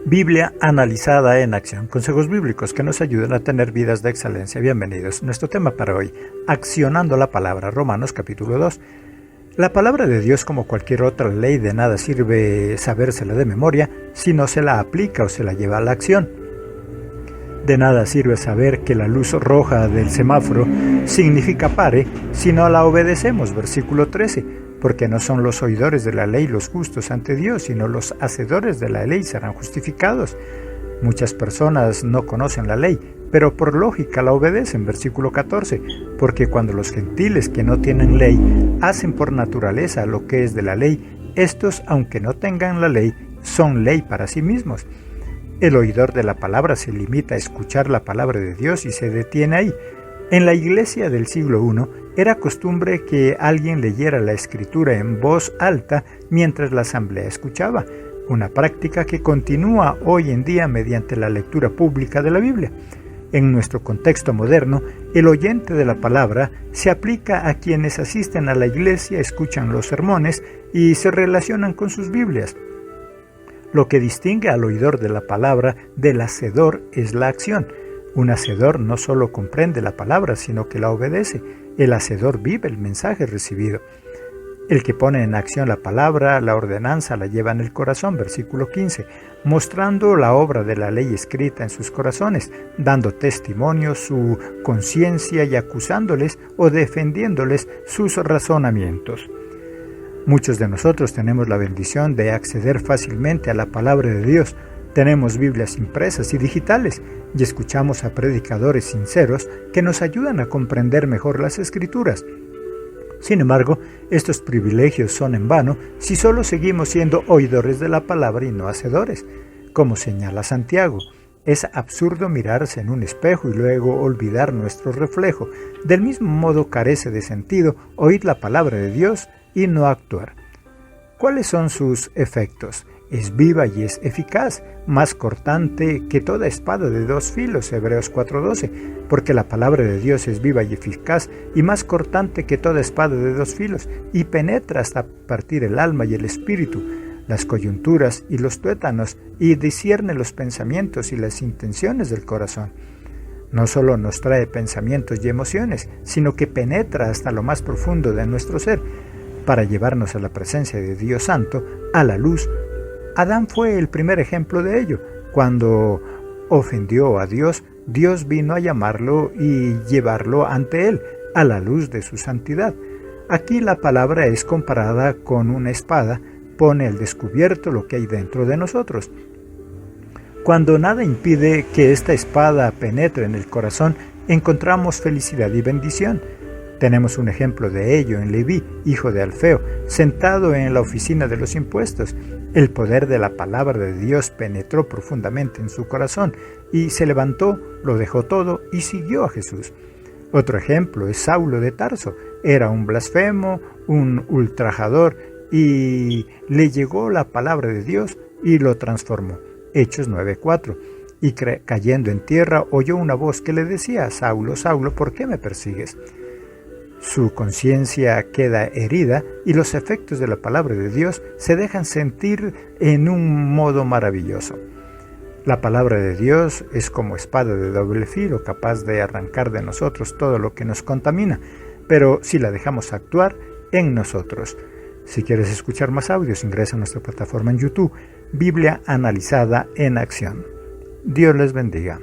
Biblia analizada en acción. Consejos bíblicos que nos ayudan a tener vidas de excelencia. Bienvenidos. Nuestro tema para hoy, accionando la palabra. Romanos capítulo 2. La palabra de Dios, como cualquier otra ley, de nada sirve sabérsela de memoria si no se la aplica o se la lleva a la acción. De nada sirve saber que la luz roja del semáforo significa pare si no la obedecemos. Versículo 13. Porque no son los oidores de la ley los justos ante Dios, sino los hacedores de la ley serán justificados. Muchas personas no conocen la ley, pero por lógica la obedecen. Versículo 14. Porque cuando los gentiles que no tienen ley hacen por naturaleza lo que es de la ley, estos, aunque no tengan la ley, son ley para sí mismos. El oidor de la palabra se limita a escuchar la palabra de Dios y se detiene ahí. En la iglesia del siglo I era costumbre que alguien leyera la escritura en voz alta mientras la asamblea escuchaba, una práctica que continúa hoy en día mediante la lectura pública de la Biblia. En nuestro contexto moderno, el oyente de la palabra se aplica a quienes asisten a la iglesia, escuchan los sermones y se relacionan con sus Biblias. Lo que distingue al oidor de la palabra del hacedor es la acción. Un hacedor no solo comprende la palabra, sino que la obedece. El hacedor vive el mensaje recibido. El que pone en acción la palabra, la ordenanza, la lleva en el corazón, versículo 15, mostrando la obra de la ley escrita en sus corazones, dando testimonio su conciencia y acusándoles o defendiéndoles sus razonamientos. Muchos de nosotros tenemos la bendición de acceder fácilmente a la palabra de Dios. Tenemos Biblias impresas y digitales y escuchamos a predicadores sinceros que nos ayudan a comprender mejor las Escrituras. Sin embargo, estos privilegios son en vano si solo seguimos siendo oidores de la palabra y no hacedores. Como señala Santiago, es absurdo mirarse en un espejo y luego olvidar nuestro reflejo. Del mismo modo carece de sentido oír la palabra de Dios y no actuar. ¿Cuáles son sus efectos? Es viva y es eficaz, más cortante que toda espada de dos filos, Hebreos 4:12, porque la palabra de Dios es viva y eficaz y más cortante que toda espada de dos filos, y penetra hasta partir el alma y el espíritu, las coyunturas y los tuétanos, y discierne los pensamientos y las intenciones del corazón. No solo nos trae pensamientos y emociones, sino que penetra hasta lo más profundo de nuestro ser, para llevarnos a la presencia de Dios Santo, a la luz. Adán fue el primer ejemplo de ello. Cuando ofendió a Dios, Dios vino a llamarlo y llevarlo ante él, a la luz de su santidad. Aquí la palabra es comparada con una espada, pone al descubierto lo que hay dentro de nosotros. Cuando nada impide que esta espada penetre en el corazón, encontramos felicidad y bendición. Tenemos un ejemplo de ello en Leví, hijo de Alfeo, sentado en la oficina de los impuestos. El poder de la palabra de Dios penetró profundamente en su corazón y se levantó, lo dejó todo y siguió a Jesús. Otro ejemplo es Saulo de Tarso. Era un blasfemo, un ultrajador y le llegó la palabra de Dios y lo transformó. Hechos 9:4. Y cayendo en tierra oyó una voz que le decía: Saulo, Saulo, ¿por qué me persigues? Su conciencia queda herida y los efectos de la palabra de Dios se dejan sentir en un modo maravilloso. La palabra de Dios es como espada de doble filo, capaz de arrancar de nosotros todo lo que nos contamina, pero si la dejamos actuar en nosotros. Si quieres escuchar más audios, ingresa a nuestra plataforma en YouTube, Biblia Analizada en Acción. Dios les bendiga.